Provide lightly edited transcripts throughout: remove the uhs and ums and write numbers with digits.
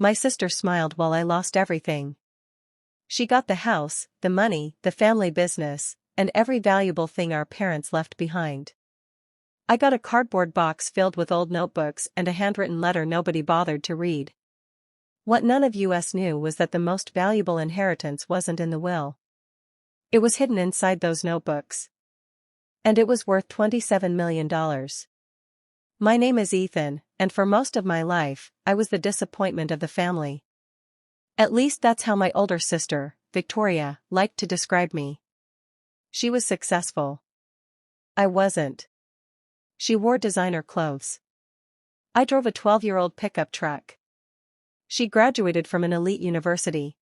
My sister smiled while I lost everything. She got the house, the money, the family business, and every valuable thing our parents left behind. I got a cardboard box filled with old notebooks and a handwritten letter nobody bothered to read. What none of us knew was that the most valuable inheritance wasn't in the will. It was hidden inside those notebooks. And it was worth $27 million. My name is Ethan, and for most of my life, I was the disappointment of the family. At least that's how my older sister, Victoria, liked to describe me. She was successful. I wasn't. She wore designer clothes. I drove a 12-year-old pickup truck. She graduated from an elite university.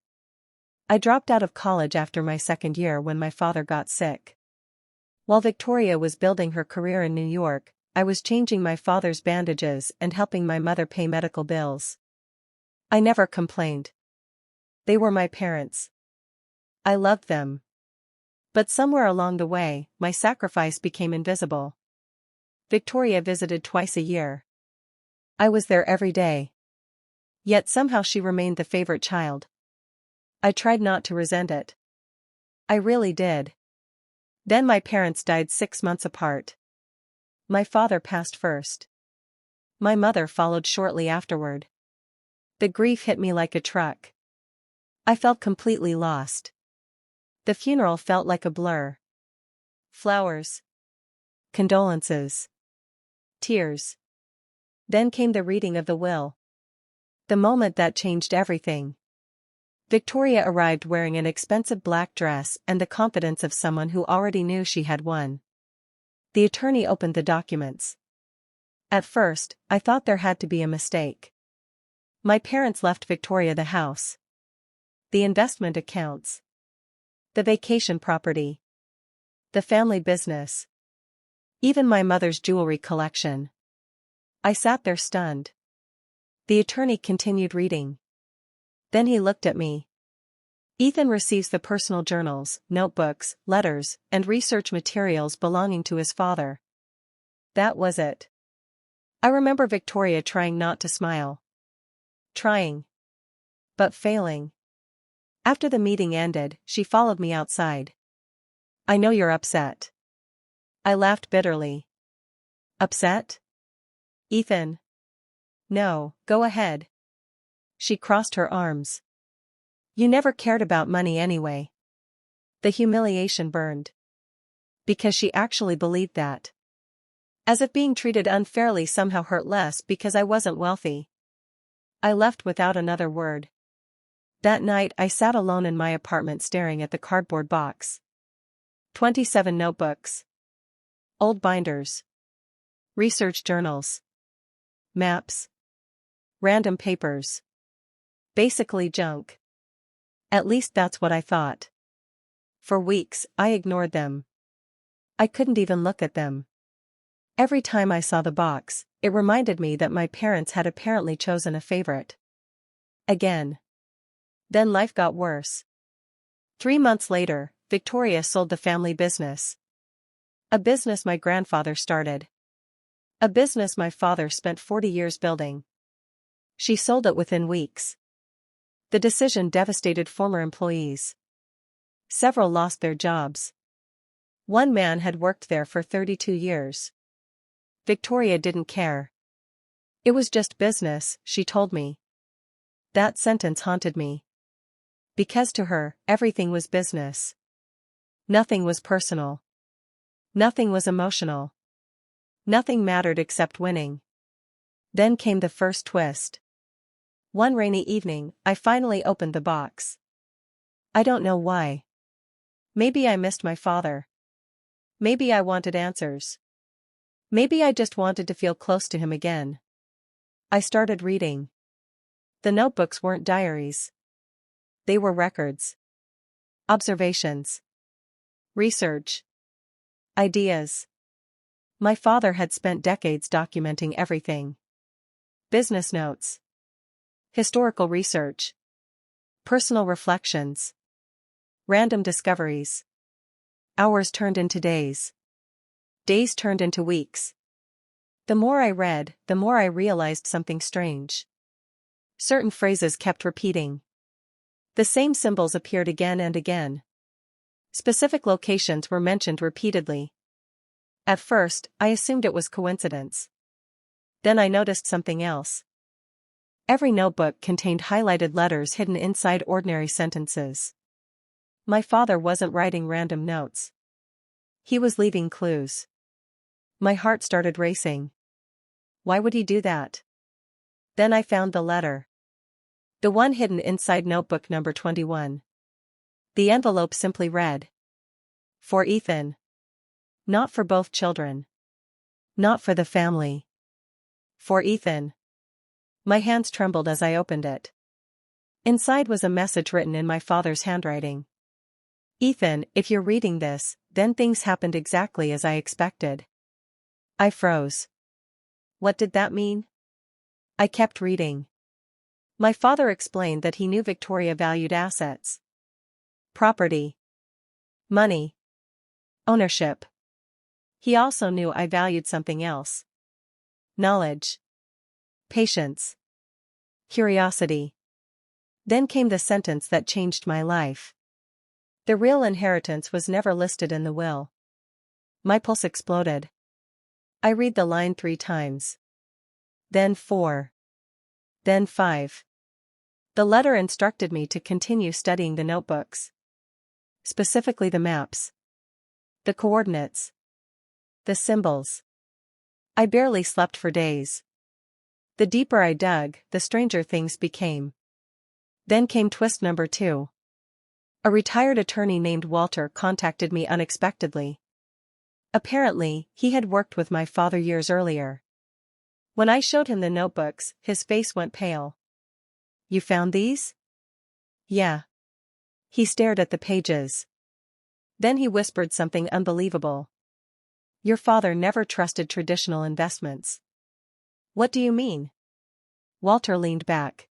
I dropped out of college after my second year when my father got sick. While Victoria was building her career in New York, I was changing my father's bandages and helping my mother pay medical bills. I never complained. They were my parents. I loved them. But somewhere along the way, my sacrifice became invisible. Victoria visited twice a year. I was there every day. Yet somehow she remained the favorite child. I tried not to resent it. I really did. Then my parents died 6 months apart. My father passed first. My mother followed shortly afterward. The grief hit me like a truck. I felt completely lost. The funeral felt like a blur. Flowers. Condolences. Tears. Then came the reading of the will. The moment that changed everything. Victoria arrived wearing an expensive black dress and the confidence of someone who already knew she had won. The attorney opened the documents. At first, I thought there had to be a mistake. My parents left Victoria the house, the investment accounts, the vacation property, the family business, even my mother's jewelry collection. I sat there stunned. The attorney continued reading. Then he looked at me. Ethan receives the personal journals, notebooks, letters, and research materials belonging to his father. That was it. I remember Victoria trying not to smile. Trying. But failing. After the meeting ended, she followed me outside. I know you're upset. I laughed bitterly. Upset? Ethan. No, go ahead. She crossed her arms. You never cared about money anyway. The humiliation burned. Because she actually believed that. As if being treated unfairly somehow hurt less because I wasn't wealthy. I left without another word. That night I sat alone in my apartment staring at the cardboard box. 27 notebooks. Old binders. Research journals. Maps. Random papers. Basically junk. At least that's what I thought. For weeks, I ignored them. I couldn't even look at them. Every time I saw the box, it reminded me that my parents had apparently chosen a favorite. Again. Then life got worse. 3 months later, Victoria sold the family business. A business my grandfather started. A business my father spent 40 years building. She sold it within weeks. The decision devastated former employees. Several lost their jobs. One man had worked there for 32 years. Victoria didn't care. It was just business, she told me. That sentence haunted me. Because to her, everything was business. Nothing was personal. Nothing was emotional. Nothing mattered except winning. Then came the first twist. One rainy evening, I finally opened the box. I don't know why. Maybe I missed my father. Maybe I wanted answers. Maybe I just wanted to feel close to him again. I started reading. The notebooks weren't diaries. They were records. Observations. Research. Ideas. My father had spent decades documenting everything. Business notes. Historical research. Personal reflections. Random discoveries. Hours turned into days. Days turned into weeks. The more I read, the more I realized something strange. Certain phrases kept repeating. The same symbols appeared again and again. Specific locations were mentioned repeatedly. At first, I assumed it was coincidence. Then I noticed something else. Every notebook contained highlighted letters hidden inside ordinary sentences. My father wasn't writing random notes. He was leaving clues. My heart started racing. Why would he do that? Then I found the letter. The one hidden inside notebook number 21. The envelope simply read, "For Ethan." Not for both children. Not for the family. For Ethan. My hands trembled as I opened it. Inside was a message written in my father's handwriting. "Ethan, if you're reading this, then things happened exactly as I expected." I froze. What did that mean? I kept reading. My father explained that he knew Victoria valued assets. Property. Money. Ownership. He also knew I valued something else. Knowledge. Patience. Curiosity. Then came the sentence that changed my life. The real inheritance was never listed in the will. My pulse exploded. I read the line 3 times. Then 4. Then 5. The letter instructed me to continue studying the notebooks. Specifically the maps. The coordinates. The symbols. I barely slept for days. The deeper I dug, the stranger things became. Then came twist number 2. A retired attorney named Walter contacted me unexpectedly. Apparently, he had worked with my father years earlier. When I showed him the notebooks, his face went pale. "You found these?" "Yeah." He stared at the pages. Then he whispered something unbelievable. "Your father never trusted traditional investments." "What do you mean?" Walter leaned back.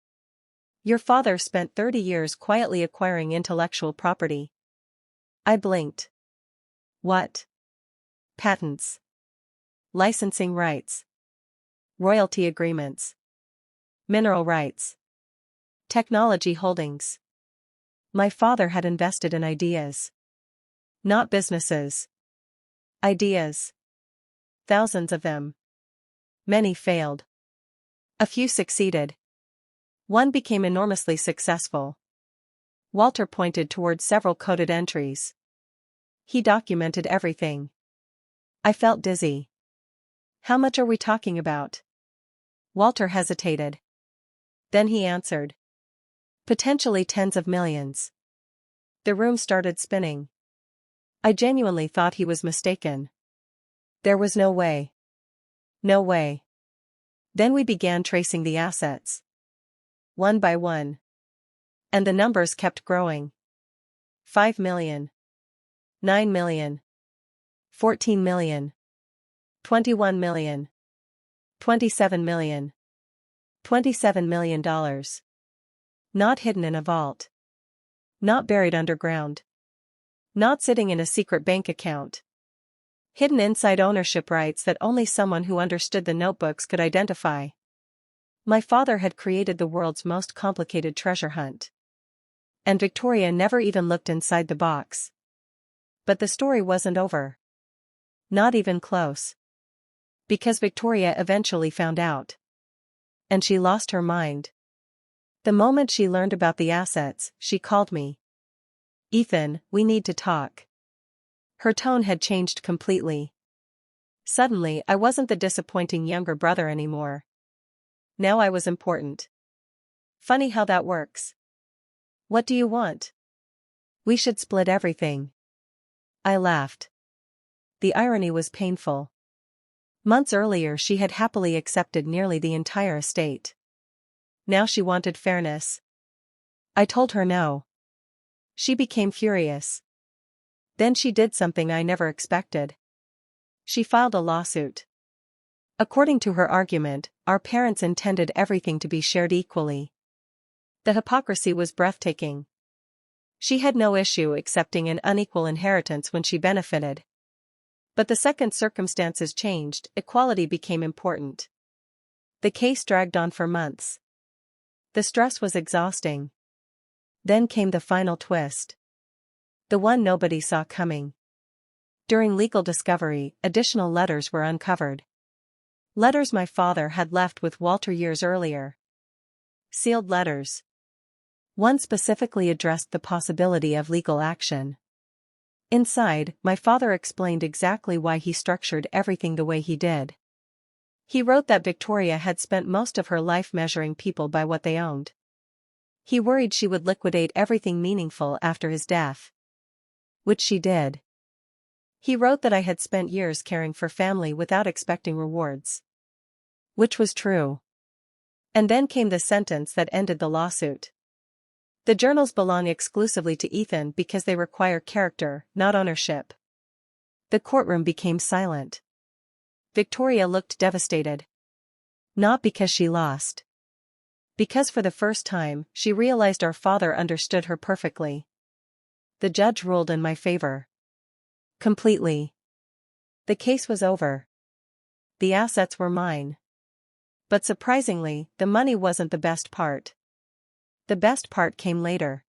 "Your father spent 30 years quietly acquiring intellectual property." I blinked. "What?" "Patents. Licensing rights. Royalty agreements. Mineral rights. Technology holdings." My father had invested in ideas. Not businesses. Ideas. Thousands of them. Many failed. A few succeeded. One became enormously successful. Walter pointed toward several coded entries. He documented everything. I felt dizzy. "How much are we talking about?" Walter hesitated. Then he answered. "Potentially tens of millions." The room started spinning. I genuinely thought he was mistaken. There was no way. No way. Then we began tracing the assets. One by one. And the numbers kept growing. 5 million. 9 million. 14 million. 21 million. 27 million. $27 million. Not hidden in a vault. Not buried underground. Not sitting in a secret bank account. Hidden inside ownership rights that only someone who understood the notebooks could identify. My father had created the world's most complicated treasure hunt. And Victoria never even looked inside the box. But the story wasn't over. Not even close. Because Victoria eventually found out. And she lost her mind. The moment she learned about the assets, she called me. "Ethan, we need to talk." Her tone had changed completely. Suddenly, I wasn't the disappointing younger brother anymore. Now I was important. Funny how that works. "What do you want?" "We should split everything." I laughed. The irony was painful. Months earlier she had happily accepted nearly the entire estate. Now she wanted fairness. I told her no. She became furious. Then she did something I never expected. She filed a lawsuit. According to her argument, our parents intended everything to be shared equally. The hypocrisy was breathtaking. She had no issue accepting an unequal inheritance when she benefited. But the second circumstances changed, equality became important. The case dragged on for months. The stress was exhausting. Then came the final twist. The one nobody saw coming. During legal discovery, additional letters were uncovered. Letters my father had left with Walter years earlier. Sealed letters. One specifically addressed the possibility of legal action. Inside, my father explained exactly why he structured everything the way he did. He wrote that Victoria had spent most of her life measuring people by what they owned. He worried she would liquidate everything meaningful after his death. Which she did. He wrote that I had spent years caring for family without expecting rewards. Which was true. And then came the sentence that ended the lawsuit. The journals belong exclusively to Ethan because they require character, not ownership. The courtroom became silent. Victoria looked devastated. Not because she lost. Because for the first time, she realized our father understood her perfectly. The judge ruled in my favor. Completely. The case was over. The assets were mine. But surprisingly, the money wasn't the best part. The best part came later.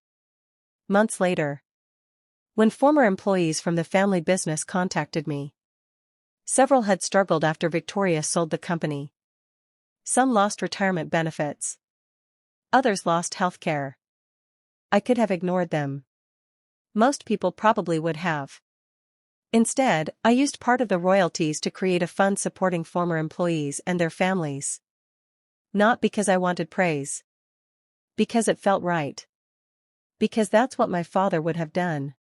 Months later. When former employees from the family business contacted me. Several had struggled after Victoria sold the company. Some lost retirement benefits. Others lost healthcare. I could have ignored them. Most people probably would have. Instead, I used part of the royalties to create a fund supporting former employees and their families. Not because I wanted praise. Because it felt right. Because that's what my father would have done.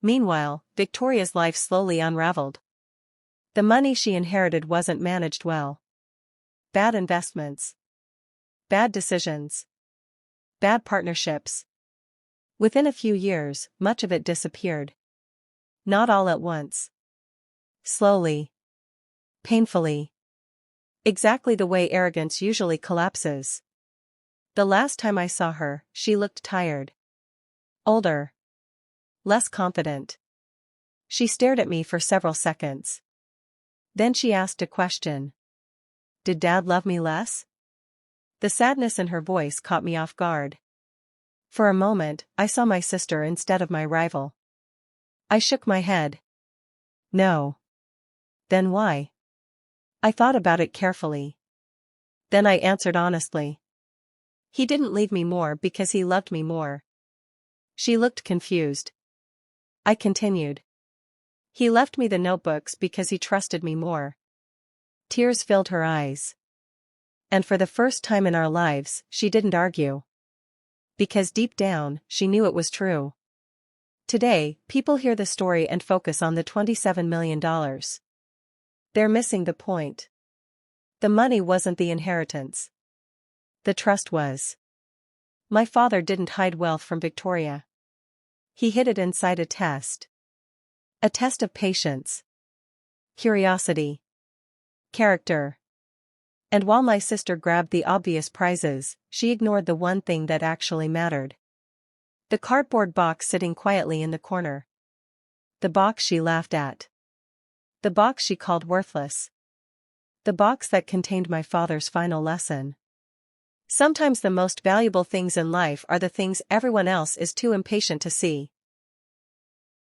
Meanwhile, Victoria's life slowly unraveled. The money she inherited wasn't managed well. Bad investments. Bad decisions. Bad partnerships. Within a few years, much of it disappeared. Not all at once. Slowly. Painfully. Exactly the way arrogance usually collapses. The last time I saw her, she looked tired. Older. Less confident. She stared at me for several seconds. Then she asked a question. Did Dad love me less? The sadness in her voice caught me off guard. For a moment, I saw my sister instead of my rival. I shook my head. No. Then why? I thought about it carefully. Then I answered honestly. He didn't leave me more because he loved me more. She looked confused. I continued. He left me the notebooks because he trusted me more. Tears filled her eyes. And for the first time in our lives, she didn't argue. Because deep down, she knew it was true. Today, people hear the story and focus on the $27 million. They're missing the point. The money wasn't the inheritance. The trust was. My father didn't hide wealth from Victoria. He hid it inside a test. A test of patience. Curiosity. Character. And while my sister grabbed the obvious prizes, she ignored the one thing that actually mattered. The cardboard box sitting quietly in the corner. The box she laughed at. The box she called worthless. The box that contained my father's final lesson. Sometimes the most valuable things in life are the things everyone else is too impatient to see.